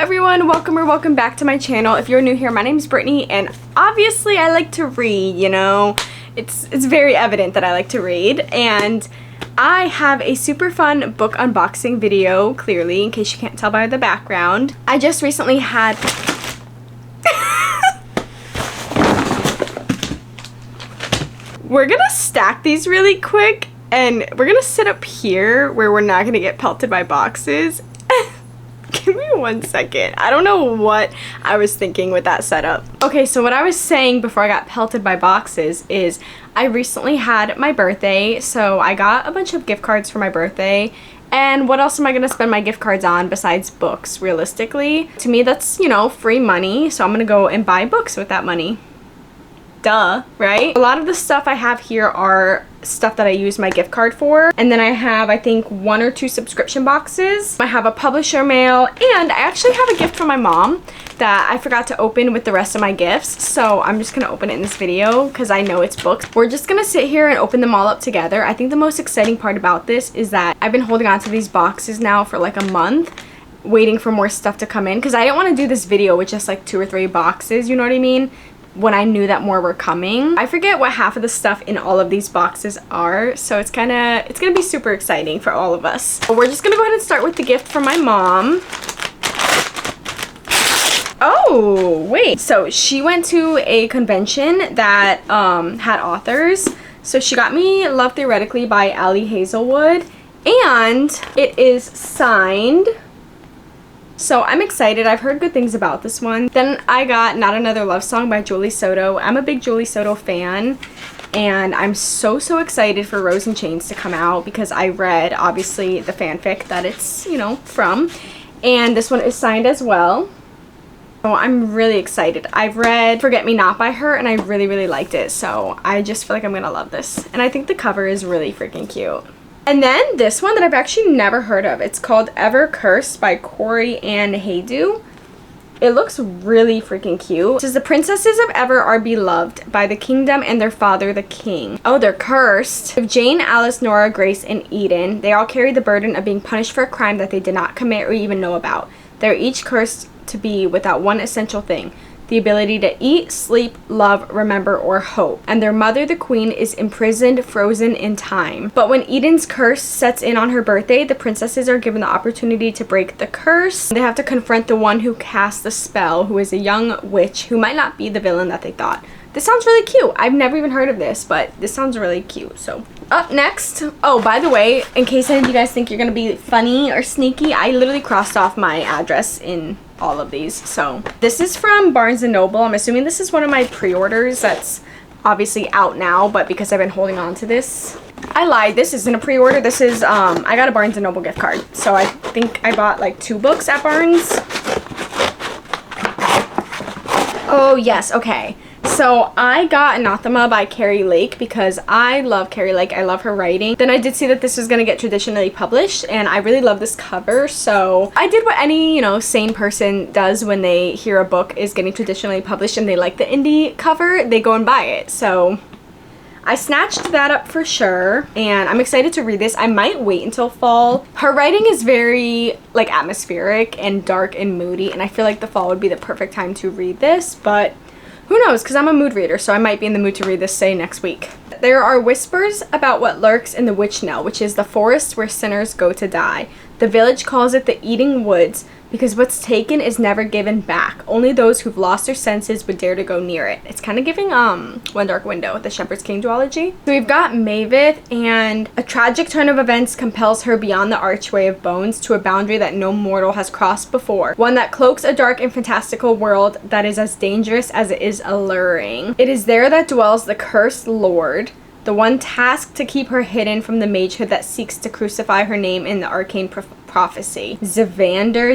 everyone, welcome back to my channel. If you're new here, my name is Brittany, and obviously I like to read, you know. It's very evident that I like to read, and I have a super fun book unboxing video, clearly, in case you can't tell by the background. I just recently had... We're gonna stack these really quick, and we're gonna sit up here where we're not gonna get pelted by boxes. Give me 1 second. I don't know what I was thinking with that setup. Okay, so what I was saying before I got pelted by boxes is I recently had my birthday, so I got a bunch of gift cards for my birthday. And what else am I gonna spend my gift cards on besides books, realistically? To me, that's, you know, free money, so I'm gonna go and buy books with that money. Duh, right? A lot of the stuff I have here are stuff that I use my gift card for, and then I have, I think, 1 or 2 subscription boxes. I have a publisher mail, and I actually have a gift from my mom that I forgot to open with the rest of my gifts, so I'm just gonna open it in this video because I know it's books. We're just gonna sit here and open them all up together. I think the most exciting part about this is that I've been holding on to these boxes now for like a month, waiting for more stuff to come in, because I didn't want to do this video with just like 2 or 3 boxes, you know what I mean, when I knew that more were coming. I forget what half of the stuff in all of these boxes are, so it's gonna be super exciting for all of us. But we're just gonna go ahead and start with the gift from my mom. Oh, wait. So she went to a convention that had authors. So she got me Love Theoretically by Ali Hazelwood, and it is signed. So I'm excited. I've heard good things about this one. Then I got Not Another Love Song by Julie Soto. I'm a big Julie Soto fan, and I'm so excited for Rose and Chains to come out because I read, obviously, the fanfic that it's, you know, from. And this one is signed as well. So I'm really excited. I've read Forget Me Not by her, and I really liked it. So I just feel like I'm gonna love this. And I think the cover is really freaking cute. And then this one that I've actually never heard of. It's called Ever Cursed by Corey Ann Haydu. It looks really freaking cute. It says the princesses of Ever are beloved by the kingdom and their father, the king. Oh, they're cursed. Of Jane, Alice, Nora, Grace, and Eden, they all carry the burden of being punished for a crime that they did not commit or even know about. They're each cursed to be without one essential thing: the ability to eat, sleep, love, remember, or hope. And their mother, the queen, is imprisoned, frozen in time. But when Eden's curse sets in on her birthday, the princesses are given the opportunity to break the curse. They have to confront the one who cast the spell, who is a young witch who might not be the villain that they thought. This sounds really cute. I've never even heard of this, but this sounds really cute. So up next, oh, by the way, in case any of you guys think you're gonna be funny or sneaky, I literally crossed off my address in all of these. So this is from Barnes & Noble. I'm assuming this is one of my pre-orders that's obviously out now, but because I've been holding on to this, I lied. This isn't a pre-order. This is I got a Barnes & Noble gift card, so I think I bought like 2 books at Barnes. Oh yes, okay. So I got Anathema by Carrie Lake because I love Carrie Lake. I love her writing. Then I did see that this was going to get traditionally published, and I really love this cover. So I did what any, you know, sane person does when they hear a book is getting traditionally published and they like the indie cover. They go and buy it. So I snatched that up for sure, and I'm excited to read this. I might wait until fall. Her writing is very like atmospheric and dark and moody, and I feel like the fall would be the perfect time to read this, but who knows, because I'm a mood reader, so I might be in the mood to read this, say, next week. There are whispers about what lurks in the Witch Knell, which is the forest where sinners go to die. The village calls it the Eating Woods because what's taken is never given back. Only those who've lost their senses would dare to go near it. It's kind of giving One Dark Window, the Shepherd's King duology. So we've got Maveth, and a tragic turn of events compels her beyond the archway of bones to a boundary that no mortal has crossed before. One that cloaks a dark and fantastical world that is as dangerous as it is alluring. It is there that dwells the cursed lord, the one tasked to keep her hidden from the magehood that seeks to crucify her name in the arcane prophecy. Zavander,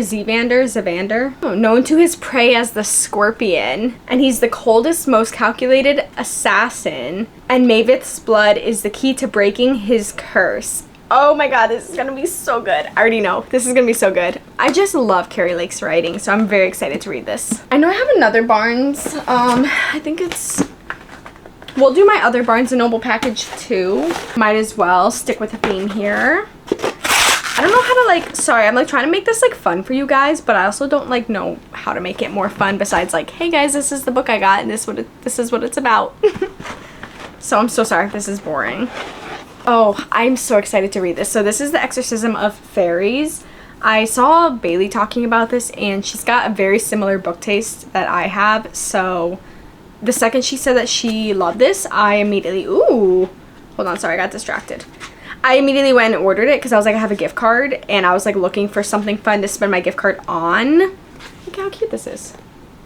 known to his prey as the Scorpion, and he's the coldest, most calculated assassin, and Maveth's blood is the key to breaking his curse. Oh my god, this is gonna be so good. I already know. This is gonna be so good. I just love Carrie Lake's writing, so I'm very excited to read this. I know I have another Barnes. I think it's... We'll do my other Barnes & Noble package too. Might as well stick with the theme here. don't know how to like, sorry, I'm like trying to make this like fun for you guys, but I also don't like know how to make it more fun besides like, hey guys, this is the book I got and this is what it's about. So I'm so sorry if this is boring. Oh, I'm so excited to read this. So this is The Exorcism of Fairies. I saw Bailey talking about this and she's got a very similar book taste that I have. So the second she said that she loved this, I immediately, ooh, hold on, sorry, I got distracted. I immediately went and ordered it because I was like, I have a gift card and I was like looking for something fun to spend my gift card on. Look how cute this is.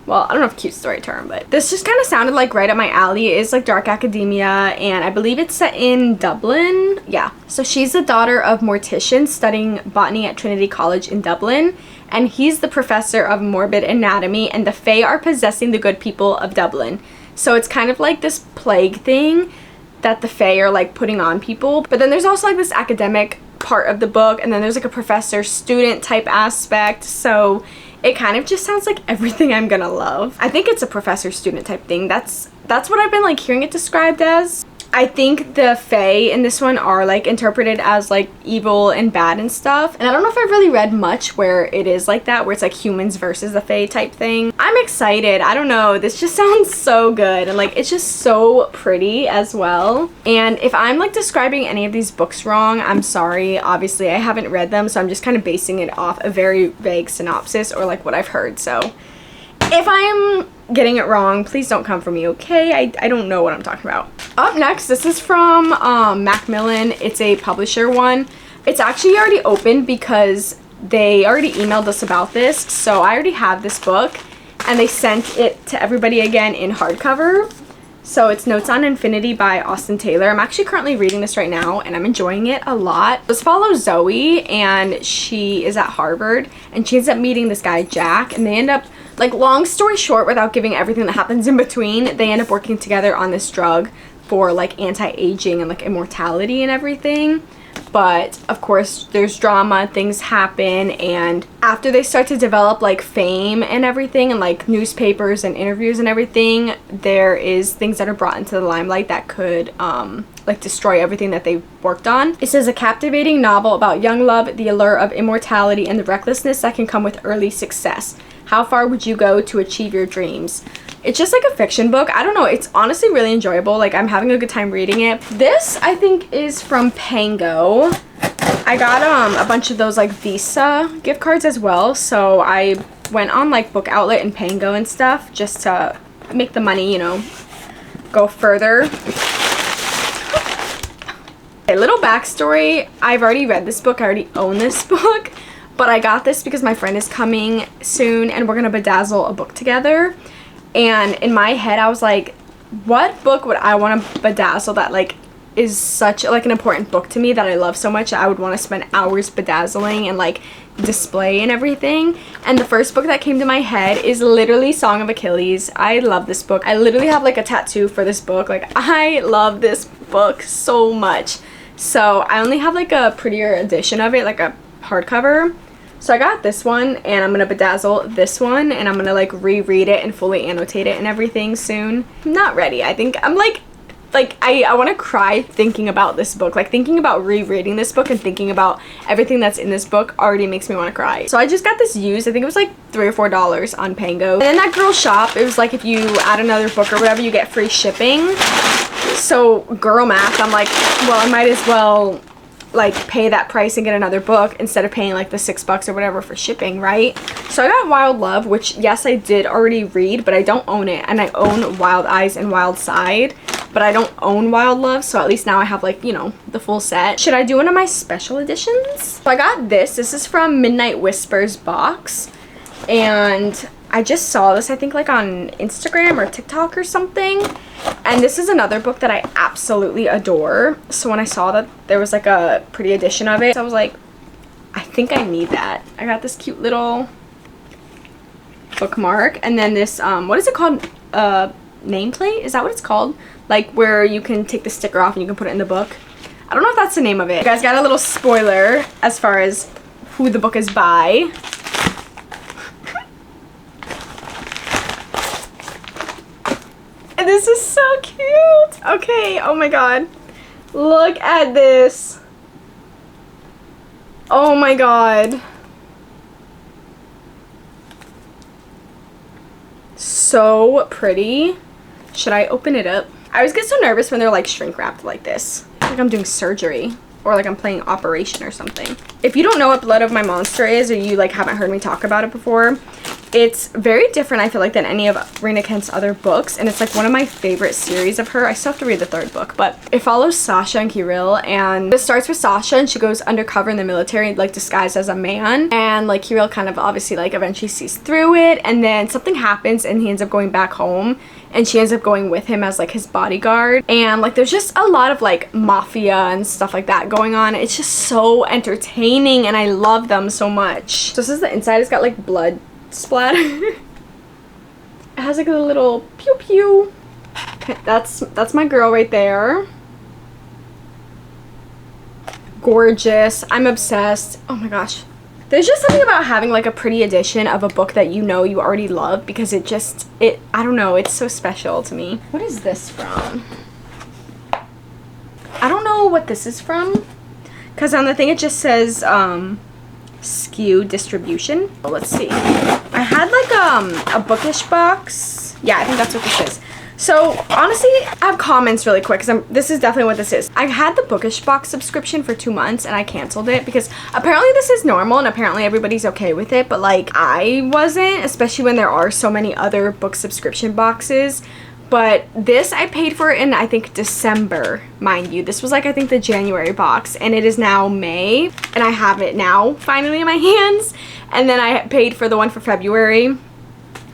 Well, I don't know if cute's the right term, but this just kind of sounded like right up my alley. It's like dark academia and I believe it's set in Dublin. Yeah. So she's the daughter of morticians studying botany at Trinity College in Dublin. And he's the professor of morbid anatomy and the Fae are possessing the good people of Dublin. So it's kind of like this plague thing that the Fae are like putting on people. But then there's also like this academic part of the book and then there's like a professor student type aspect. So it kind of just sounds like everything I'm gonna love. I think it's a professor student type thing. That's what I've been like hearing it described as. I think the Fae in this one are like interpreted as like evil and bad and stuff. And I don't know if I've really read much where it is like that, where it's like humans versus the Fae type thing. I'm excited. I don't know. This just sounds so good. And like, it's just so pretty as well. And if I'm like describing any of these books wrong, I'm sorry. Obviously, I haven't read them. So I'm just kind of basing it off a very vague synopsis or like what I've heard. So if I'm getting it wrong, please don't come for me, okay? I don't know what I'm talking about. Up next, this is from Macmillan. It's a publisher one. It's actually already open because they already emailed us about this. So I already have this book and they sent it to everybody again in hardcover. So it's Notes on Infinity by Austen Taylor. I'm actually currently reading this right now and I'm enjoying it a lot. This follows Zoe and she is at Harvard and she ends up meeting this guy Jack and they end up, like, long story short, without giving everything that happens in between, they end up working together on this drug for like anti-aging and like immortality and everything. But of course there's drama, things happen, and after they start to develop like fame and everything and like newspapers and interviews and everything, there is things that are brought into the limelight that could like destroy everything that they worked on. It says a captivating novel about young love, the allure of immortality, and the recklessness that can come with early success. How far would you go to achieve your dreams? It's just like a fiction book. I don't know. It's honestly really enjoyable. Like, I'm having a good time reading it. This, I think, is from Pango. I got a bunch of those like Visa gift cards as well. So I went on like Book Outlet and Pango and stuff just to make the money, you know, go further. A little backstory. I've already read this book. I already own this book. But I got this because my friend is coming soon and we're going to bedazzle a book together. And in my head, I was like, what book would I want to bedazzle that like is such like an important book to me that I love so much I would want to spend hours bedazzling and like display and everything. And the first book that came to my head is literally Song of Achilles. I love this book. I literally have like a tattoo for this book. Like, I love this book so much. So I only have like a prettier edition of it, like a hardcover. So I got this one and I'm gonna bedazzle this one and I'm gonna like reread it and fully annotate it and everything soon. I'm not ready. I think I'm like I want to cry thinking about this book. Like, thinking about rereading this book and thinking about everything that's in this book already makes me want to cry. So I just got this used. I think it was like $3 or $4 on Pango. And in that girl shop, it was like if you add another book or whatever, you get free shipping. So girl math, I'm like, well, I might as well like pay that price and get another book instead of paying like the $6 or whatever for shipping, right? So I got Wild Love, which yes, I did already read, but I don't own it. And I own Wild Eyes and Wild Side, but I don't own Wild Love, so at least now I have like, you know, the full set. Should I do one of my special editions? So I got this. This is from Midnight Whispers box, and I just saw this, I think, like on Instagram or TikTok or something. And this is another book that I absolutely adore. So when I saw that there was like a pretty edition of it, I was like, I think I need that. I got this cute little bookmark. And then this, what is it called? Nameplate? Is that what it's called? Like where you can take the sticker off and you can put it in the book. I don't know if that's the name of it. You guys got a little spoiler as far as who the book is by. This is so cute. Okay, oh my god. Look at this. Oh my god. So pretty. Should I open it up? I always get so nervous when they're like shrink wrapped like this. Like I'm doing surgery or like I'm playing Operation or something. If you don't know what Blood of My Monster is, or you like haven't heard me talk about it before, it's very different, I feel like, than any of Rena Kent's other books, and it's like one of my favorite series of her. I still have to read the third book, but it follows Sasha and Kirill, and it starts with Sasha and she goes undercover in the military, like disguised as a man, and like Kirill kind of obviously like eventually sees through it, and then something happens and he ends up going back home, and she ends up going with him as like his bodyguard, and like there's just a lot of like mafia and stuff like that going on. It's just so entertaining and I love them so much. So this is the inside. It's got like blood splatter. It has like a little pew pew. That's my girl right there. Gorgeous. I'm obsessed. Oh my gosh. There's just something about having like a pretty edition of a book that you know you already love, because it I don't know, it's so special to me. What is this from? I don't know what this is from, because on the thing it just says SKU distribution. Well, let's see. I had like a Bookish Box. Yeah, I think that's what this is. So honestly, I have comments really quick, because this is definitely what this is. I had the Bookish Box subscription for 2 months and I canceled it because apparently this is normal and apparently everybody's okay with it, but like I wasn't, especially when there are so many other book subscription boxes. But this I paid for in, I think, December, mind you. This was like, I think, the January box, and it is now May, and I have it now finally in my hands. And then I paid for the one for February.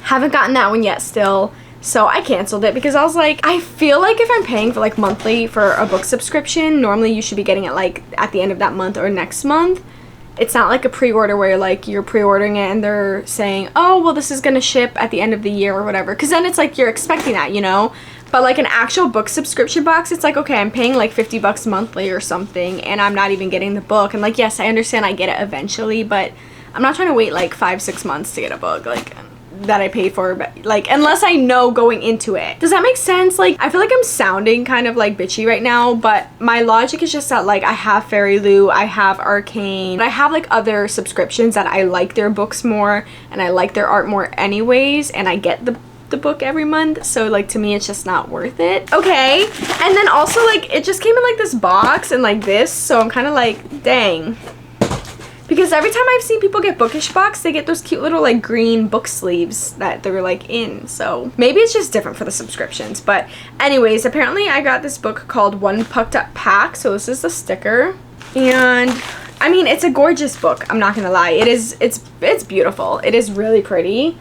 Haven't gotten that one yet still. So I canceled it because I was like, I feel like if I'm paying for like monthly for a book subscription, normally you should be getting it like at the end of that month or next month. It's not like a pre-order where like you're pre-ordering it and they're saying, oh, well, this is gonna ship at the end of the year or whatever, because then it's like you're expecting that, you know. But like an actual book subscription box, it's like, okay, I'm paying like $50 monthly or something and I'm not even getting the book. And like, yes, I understand I get it eventually, but I'm not trying to wait like 5-6 months to get a book like that I paid for, but like, unless I know going into it. Does that make sense? Like, I feel like I'm sounding kind of like bitchy right now, but my logic is just that like I have Fairy Lou, I have Arcane, I have like other subscriptions that I like their books more and I like their art more anyways, and I get the book every month, so like to me it's just not worth it. Okay, and then also like it just came in like this box and like this, so I'm kind of like, dang. Because every time I've seen people get Bookish Box, they get those cute little like green book sleeves that they're like in. So maybe it's just different for the subscriptions. But anyways, apparently I got this book called One Pucked Up Pack. So this is the sticker. And I mean, it's a gorgeous book. I'm not going to lie. It's beautiful. It is really pretty.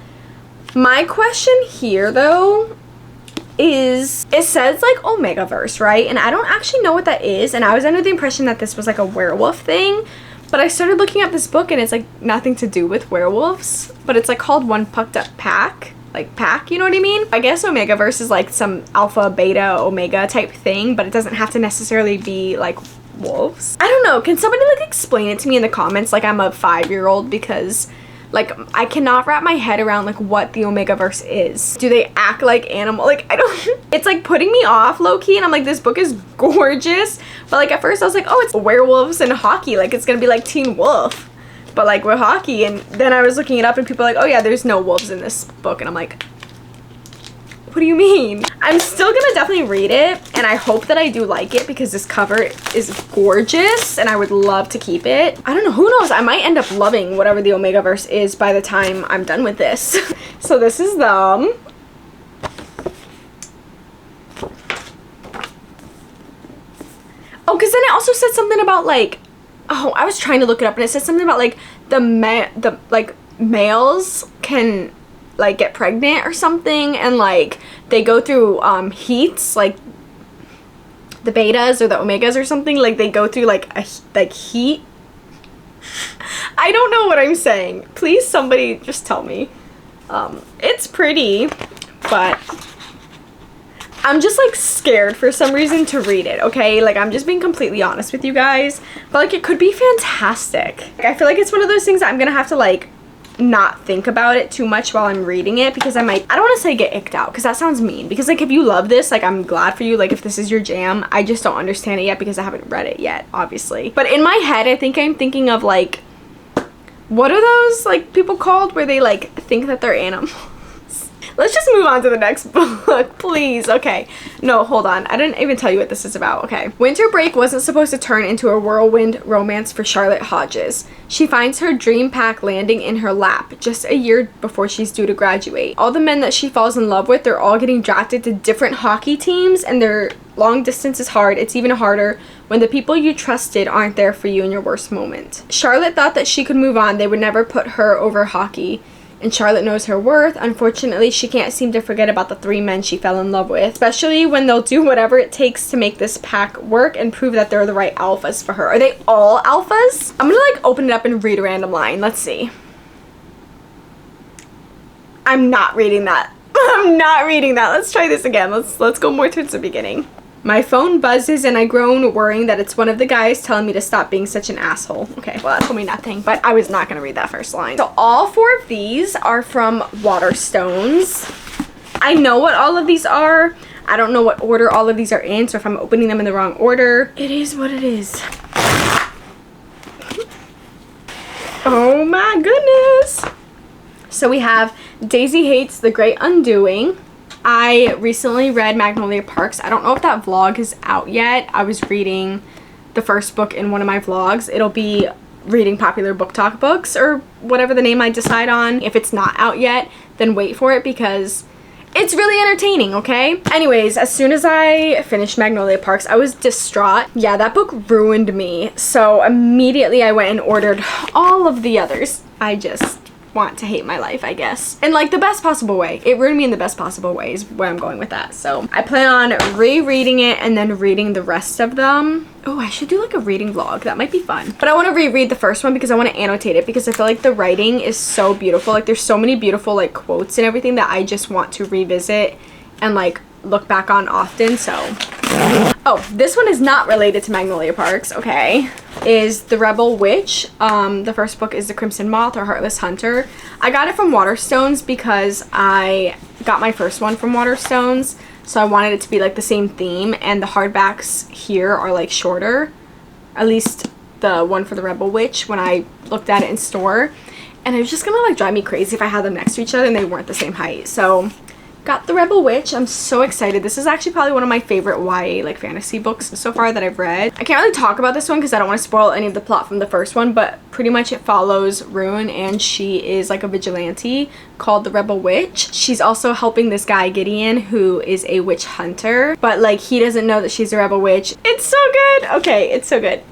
My question here though is, it says like Omegaverse, right? And I don't actually know what that is. And I was under the impression that this was like a werewolf thing. But I started looking at this book and it's like nothing to do with werewolves, but it's like called One Pucked Up Pack, like pack, you know what I mean? I guess Omegaverse is like some alpha, beta, omega type thing, but it doesn't have to necessarily be like wolves. I don't know, can somebody like explain it to me in the comments like I'm a 5-year-old, because like I cannot wrap my head around like what the Omegaverse is. Do they act like animal? Like I don't, it's like putting me off low-key, and I'm like, this book is gorgeous, but like at first I was like, oh, it's werewolves and hockey, like it's gonna be like Teen Wolf but like with hockey. And then I was looking it up and people are like, oh yeah, there's no wolves in this book, and I'm like, what do you mean? I'm still gonna definitely read it, and I hope that I do like it because this cover is gorgeous and I would love to keep it. I don't know, who knows, I might end up loving whatever the Omegaverse is by the time I'm done with this. So this is them. Oh, because then it also said something about like, oh, I was trying to look it up and it said something about like the males can like get pregnant or something, and like they go through heats, like the betas or the omegas or something, like they go through like a heat. I don't know what I'm saying, please somebody just tell me. It's pretty, but I'm just like scared for some reason to read it, okay? Like I'm just being completely honest with you guys, but like it could be fantastic. Like, I feel like it's one of those things that I'm gonna have to like not think about it too much while I'm reading it, because I don't want to say get icked out, because that sounds mean, because like if you love this, like I'm glad for you, like if this is your jam. I just don't understand it yet because I haven't read it yet, obviously. But in my head, I think I'm thinking of like, what are those like people called where they like think that they're animals? Let's just move on to the next book, please. Okay. No, hold on. I didn't even tell you what this is about. Okay. Winter break wasn't supposed to turn into a whirlwind romance for Charlotte Hodges. She finds her dream pack landing in her lap just a year before she's due to graduate. All the men that she falls in love with, they're all getting drafted to different hockey teams, and their long distance is hard. It's even harder when the people you trusted aren't there for you in your worst moment. Charlotte thought that she could move on. They would never put her over hockey. And Charlotte knows her worth. Unfortunately, she can't seem to forget about the 3 men she fell in love with, especially when they'll do whatever it takes to make this pack work and prove that they're the right alphas for her. Are they all alphas? I'm gonna like open it up and read a random line. Let's see. I'm not reading that. I'm not reading that. Let's try this again. Let's go more towards the beginning. My phone buzzes and I groan, worrying that it's one of the guys telling me to stop being such an asshole. Okay, well that told me nothing, but I was not gonna read that first line. So all 4 of these are from Waterstones. I know what all of these are. I don't know what order all of these are in, so if I'm opening them in the wrong order, it is what it is. Oh my goodness. So we have Daisy Hates the Great Undoing. I recently read Magnolia Parks. I don't know if that vlog is out yet. I was reading the first book in one of my vlogs. It'll be reading popular book talk books or whatever the name I decide on. If it's not out yet, then wait for it because it's really entertaining, okay? Anyways, as soon as I finished Magnolia Parks, I was distraught. Yeah, that book ruined me. So immediately I went and ordered all of the others. I just want to hate my life, I guess, in like the best possible way. It ruined me in the best possible way is where I'm going with that. So I plan on rereading it and then reading the rest of them. Oh, I should do like a reading vlog. That might be fun. But I want to reread the first one because I want to annotate it, because I feel like the writing is so beautiful. Like there's so many beautiful like quotes and everything that I just want to revisit and like look back on often. So oh, this one is not related to Magnolia Parks, okay, is The Rebel Witch. The first book is The Crimson Moth or Heartless Hunter. I got it from Waterstones because I got my first one from Waterstones, so I wanted it to be like the same theme, and the hardbacks here are like shorter, at least the one for The Rebel Witch when I looked at it in store, and it was just gonna like drive me crazy if I had them next to each other and they weren't the same height. So got The Rebel Witch. I'm so excited. This is actually probably one of my favorite YA like fantasy books so far that I've read. I can't really talk about this one because I don't want to spoil any of the plot from the first one, but pretty much it follows Rune, and she is like a vigilante called the Rebel Witch. She's also helping this guy Gideon, who is a witch hunter, but like he doesn't know that she's a Rebel Witch. It's so good. Okay, it's so good.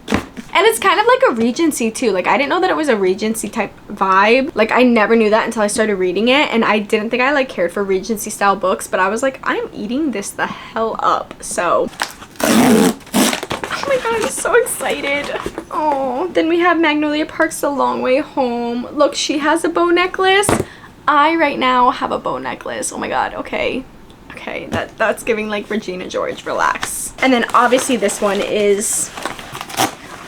And it's kind of like a Regency too. Like I didn't know that it was a Regency type vibe. Like I never knew that until I started reading it, and I didn't think I like cared for Regency style books, but I was like, I'm eating this the hell up. So oh my god, I'm so excited. Oh, then we have Magnolia Parks The Long Way Home. Look, she has a bow necklace. I right now have a bow necklace. Oh my god, okay. Okay, that's giving like Regina George, relax. And then obviously this one is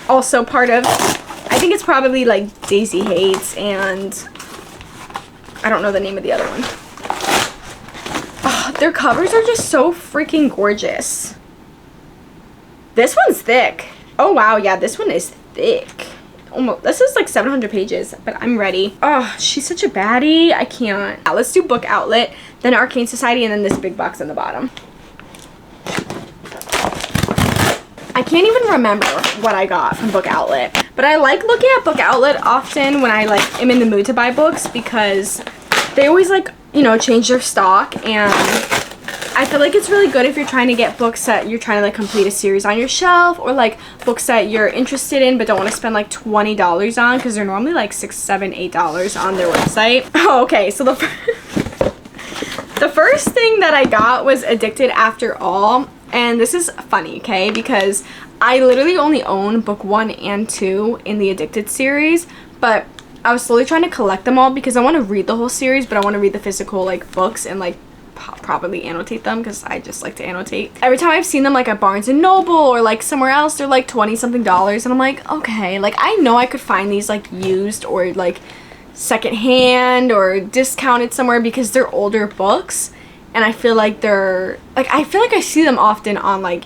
also part of, I think it's probably like Daisy Hates, and I don't know the name of the other one. Oh, their covers are just so freaking gorgeous. This one's thick. Oh wow, yeah, this one is thick. Almost, this is like 700 pages, but I'm ready. Oh, she's such a baddie. I can't. Now, let's do Book Outlet, then Arcane Society, and then this big box on the bottom. I can't even remember what I got from Book Outlet, but I like looking at Book Outlet often when I like am in the mood to buy books, because they always like, you know, change their stock, and I feel like it's really good if you're trying to get books that you're trying to like complete a series on your shelf, or like books that you're interested in but don't want to spend like $20 on, because they're normally like $6, $7, $8 on their website. Oh, okay, so the first thing that I got was Addicted After All. And this is funny, okay, because I literally only own book 1 and 2 in the Addicted series, but I was slowly trying to collect them all because I want to read the whole series, but I want to read the physical like books and like properly annotate them, because I just like to annotate. Every time I've seen them like at Barnes and Noble or like somewhere else, they're like $20 something, and I'm like, okay, like I know I could find these like used or like secondhand or discounted somewhere because they're older books, and I feel like they're like, I feel like I see them often on like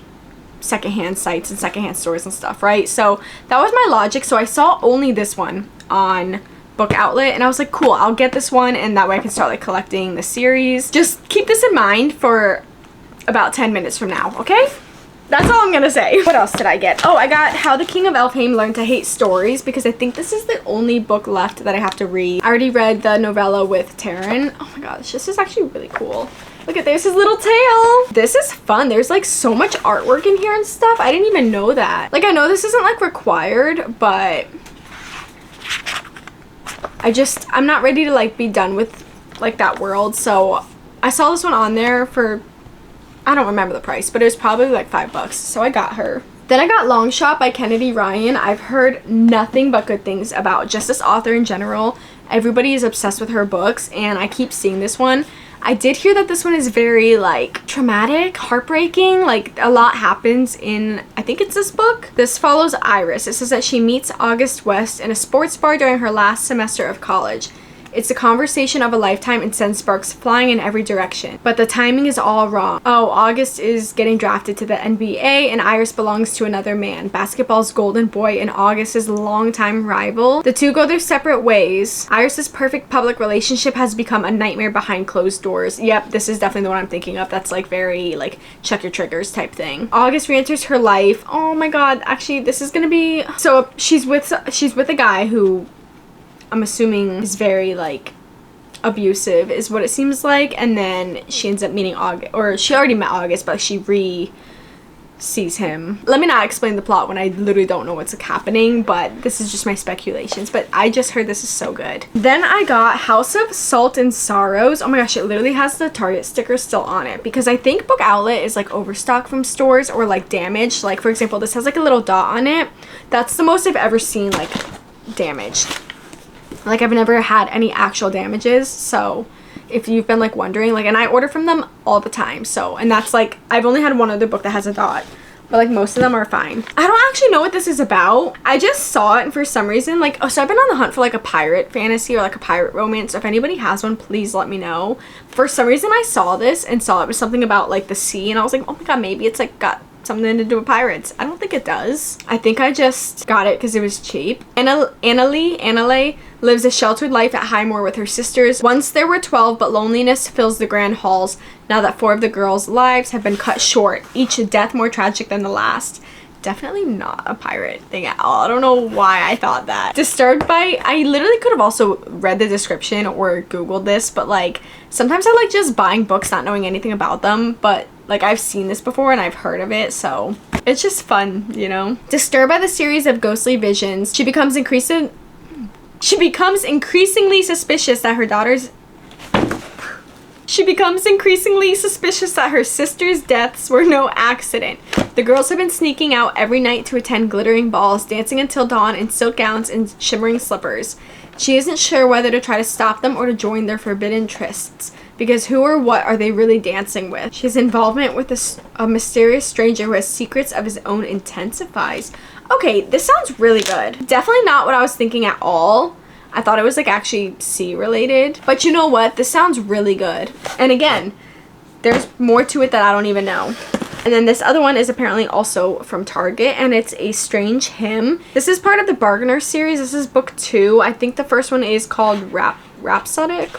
secondhand sites and secondhand stores and stuff, right? So that was my logic. So I saw only this one on Book Outlet, and I was like, cool, I'll get this one, and that way I can start like collecting the series. Just keep this in mind for about 10 minutes from now, okay? That's all I'm gonna say. What else did I get? Oh, I got How the King of Elfhame Learned to Hate Stories, because I think this is the only book left that I have to read. I already read the novella with Taryn. Oh my gosh, this is actually really cool. Look at, there's his little tail. This is fun. There's like so much artwork in here and stuff. I didn't even know that. Like, I know this isn't like required, but I'm not ready to like be done with like that world. So I saw this one on there for, I don't remember the price, but it was probably like $5. So I got her. Then I got Long Shot by Kennedy Ryan. I've heard nothing but good things about just this author in general. Everybody is obsessed with her books, and I keep seeing this one. I did hear that this one is very like traumatic, heartbreaking, like a lot happens in, I think it's this book. This follows Iris. It says that she meets August West in a sports bar during her last semester of college. It's a conversation of a lifetime and sends sparks flying in every direction. But the timing is all wrong. Oh, August is getting drafted to the NBA, and Iris belongs to another man, basketball's golden boy and August's longtime rival. The two go their separate ways. Iris's perfect public relationship has become a nightmare behind closed doors. Yep, this is definitely the one I'm thinking of. That's like very like check your triggers type thing. August re-enters her life. Oh my god, actually this is gonna be, so she's with a guy who I'm assuming is very like abusive is what it seems like, and then she ends up meeting August, or she already met August, but she sees him. Let me not explain the plot when I literally don't know what's happening, but this is just my speculations. But I just heard this is so good. Then I got House of Salt and Sorrows. Oh my gosh, it literally has the Target sticker still on it, because I think Book Outlet is like overstock from stores or like damaged. Like for example, this has like a little dot on it. That's the most I've ever seen like damaged. Like I've never had any actual damages, so if you've been like wondering, like, and I order from them all the time, so, and that's like, I've only had one other book that has a dot, but like most of them are fine. I don't actually know what this is about. I just saw it, and for some reason, like, oh, so I've been on the hunt for like a pirate fantasy or like a pirate romance, so if anybody has one, please let me know. For some reason I saw this and saw it was something about like the sea, and I was like, oh my god, maybe it's like got something to do with pirates. I don't think it does. I think I just got it because it was cheap. Annalee lives a sheltered life at Highmore with her sisters. Once there were 12, but loneliness fills the grand halls now that 4 of the girls' lives have been cut short, each death more tragic than the last. Definitely not a pirate thing at all. I don't know why I thought that. Disturbed by, I literally could have also read the description or Googled this, but like sometimes I like just buying books not knowing anything about them, but like I've seen this before and I've heard of it, so it's just fun, you know. Disturbed by the series of ghostly visions, she becomes increasingly suspicious that her sister's deaths were no accident. The girls have been sneaking out every night to attend glittering balls, dancing until dawn in silk gowns and shimmering slippers. She isn't sure whether to try to stop them or to join their forbidden trysts, because who or what are they really dancing with? His involvement with a mysterious stranger who has secrets of his own intensifies. Okay, this sounds really good. Definitely not what I was thinking at all. I thought it was like actually sea related, but you know what? This sounds really good. And again, there's more to it that I don't even know. And then this other one is apparently also from Target, and it's A Strange Hymn. This is part of the Bargainer series. This is book 2. I think the first one is called Rhapsodic.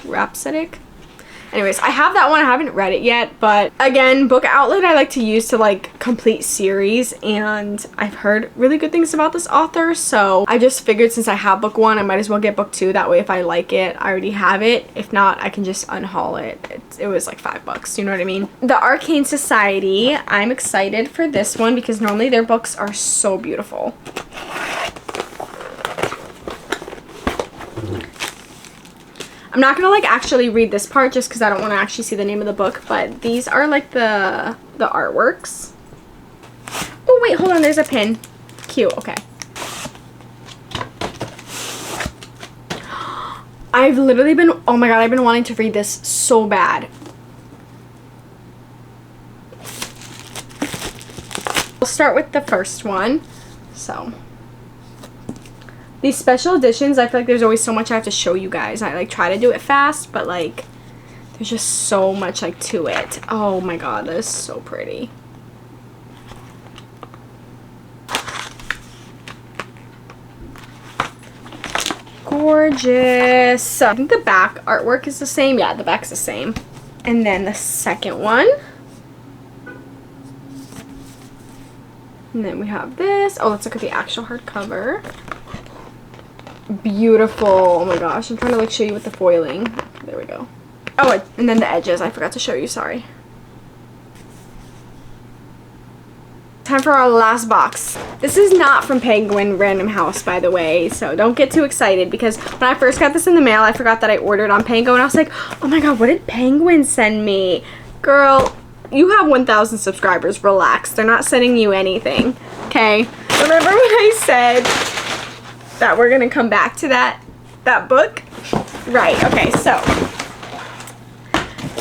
Anyways, I have that one. I haven't read it yet, but again, Book Outlet I like to use to like complete series, and I've heard really good things about this author, so I just figured since I have book 1, I might as well get book 2. That way if I like it, I already have it. If not, I can just unhaul it. It was like $5, you know what I mean? The Arcane Society, I'm excited for this one because normally their books are so beautiful. I'm not gonna like actually read this part just because I don't want to actually see the name of the book, but these are like the artworks. Oh wait, hold on, there's a pin. Cute, okay. I've literally been, oh my god, I've been wanting to read this so bad. We'll start with the first one. So These special editions, I feel like there's always so much I have to show you guys. I like try to do it fast, but like there's just so much like to it. Oh my god, that is so pretty. Gorgeous. I think the back artwork is the same. Yeah, the back's the same. And then the second one. And then we have this. Oh, let's look at the actual hardcover. Beautiful. Oh my gosh. I'm trying to like show you with the foiling. There we go. Oh, and then the edges. I forgot to show you. Sorry. Time for our last box. This is not from Penguin Random House, by the way, so don't get too excited, because when I first got this in the mail, I forgot that I ordered on Pango, and I was like, oh my god, what did Penguin send me? Girl, you have 1,000 subscribers. Relax. They're not sending you anything, okay? Remember when I said that we're gonna come back to that book? Right, okay, so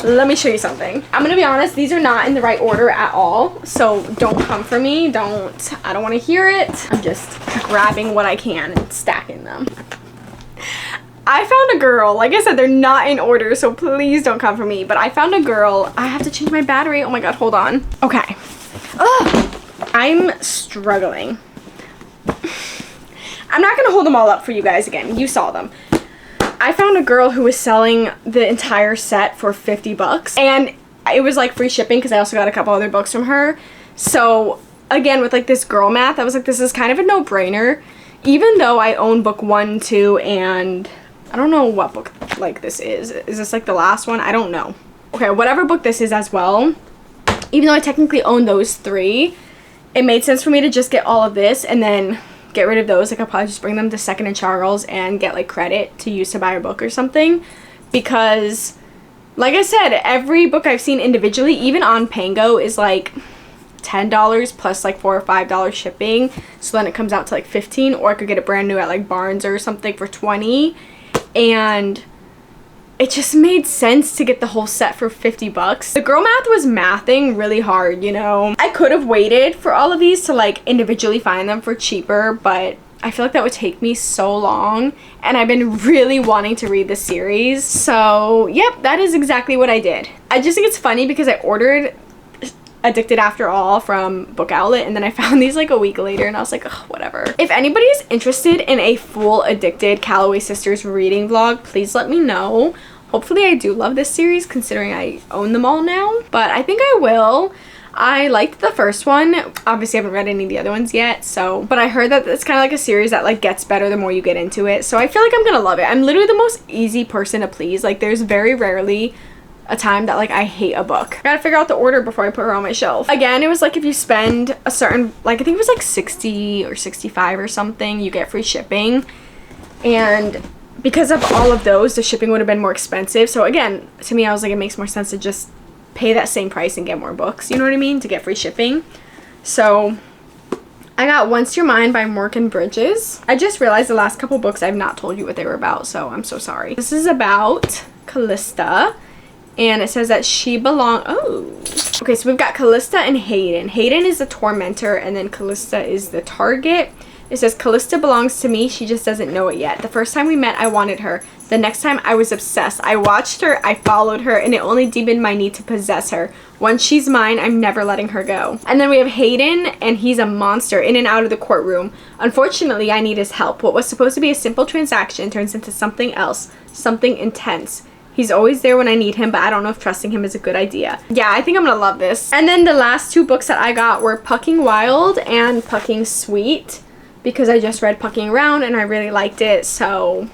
let me show you something. I'm gonna be honest, these are not in the right order at all, so don't come for me. I don't want to hear it. I'm just grabbing what I can and stacking them. I found a girl. Like I said, they're not in order, so please don't come for me. But I found a girl. I have to change my battery. Oh my god, hold on. Okay. Ugh, I'm struggling. I'm not gonna hold them all up for you guys again. You saw them. I found a girl who was selling the entire set for 50 bucks, and it was like free shipping because I also got a couple other books from her. So again, with like this girl math, I was like, this is kind of a no-brainer, even though I own book 1, 2, and I don't know what book like this is. Is this like the last one? I don't know. Okay, whatever book this is as well, even though I technically own those 3, it made sense for me to just get all of this and then get rid of those. Like I'll probably just bring them to Second and Charles and get like credit to use to buy a book or something, because like I said, every book I've seen individually, even on Pango, is like $10 plus like $4 or $5 shipping, so then it comes out to like 15, or I could get it brand new at like Barnes or something for 20, and it just made sense to get the whole set for 50 bucks. The girl math was mathing really hard, you know. I could have waited for all of these to like individually find them for cheaper, but I feel like that would take me so long, and I've been really wanting to read this series. So, yep, that is exactly what I did. I just think it's funny because I ordered Addicted After All from Book Outlet, and then I found these like a week later, and I was like, ugh, whatever. If anybody's interested in a full Addicted Calloway Sisters reading vlog, please let me know. Hopefully I do love this series, considering I own them all now, but I think I will. I liked the first one. Obviously I haven't read any of the other ones yet, so, but I heard that it's kind of like a series that like gets better the more you get into it, so I feel like I'm gonna love it. I'm literally the most easy person to please. Like there's very rarely a time that like I hate a book. I gotta figure out the order before I put her on my shelf. Again, it was like if you spend a certain, like I think it was like 60 or 65 or something, you get free shipping, and because of all of those, the shipping would have been more expensive. So again, to me, I was like, it makes more sense to just pay that same price and get more books, you know what I mean, to get free shipping. So I got Once You're Mine by Morgan Bridges. I just realized the last couple books I've not told you what they were about, so I'm so sorry. This is about Callista, and it says that she okay, so we've got Callista and Hayden. Hayden is the tormentor, and then Callista is the target. It says, Callista belongs to me, she just doesn't know it yet. The first time we met, I wanted her. The next time, I was obsessed. I watched her, I followed her, and it only deepened my need to possess her. Once she's mine, I'm never letting her go. And then we have Hayden, and he's a monster in and out of the courtroom. Unfortunately, I need his help. What was supposed to be a simple transaction turns into something else, something intense. He's always there when I need him, but I don't know if trusting him is a good idea. Yeah, I think I'm gonna love this. And then the last 2 books that I got were Pucking Wild and Pucking Sweet, because I just read Pucking Around and I really liked it, so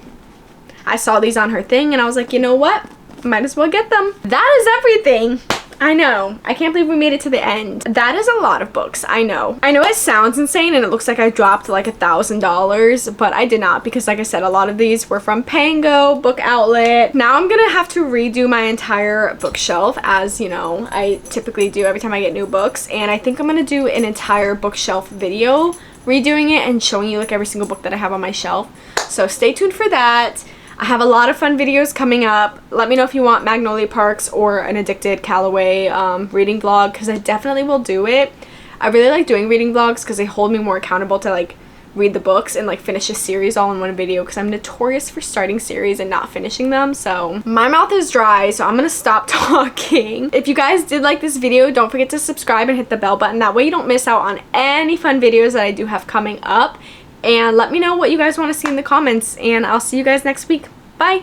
I saw these on her thing and I was like, you know what? Might as well get them. That is everything. I know. I can't believe we made it to the end. That is a lot of books. I know. I know it sounds insane and it looks like I dropped like $1,000, but I did not, because like I said, a lot of these were from Pango, Book Outlet. Now I'm gonna have to redo my entire bookshelf, as you know, I typically do every time I get new books, and I think I'm gonna do an entire bookshelf video redoing it and showing you like every single book that I have on my shelf. So stay tuned for that. I have a lot of fun videos coming up. Let me know if you want Magnolia Parks or an Addicted Calloway reading vlog, because I definitely will do it. I really like doing reading vlogs because they hold me more accountable to like read the books and like finish a series all in one video, because I'm notorious for starting series and not finishing them. So my mouth is dry, so I'm gonna stop talking. If you guys did like this video, don't forget to subscribe and hit the bell button. That way you don't miss out on any fun videos that I do have coming up. And let me know what you guys want to see in the comments, and I'll see you guys next week. Bye!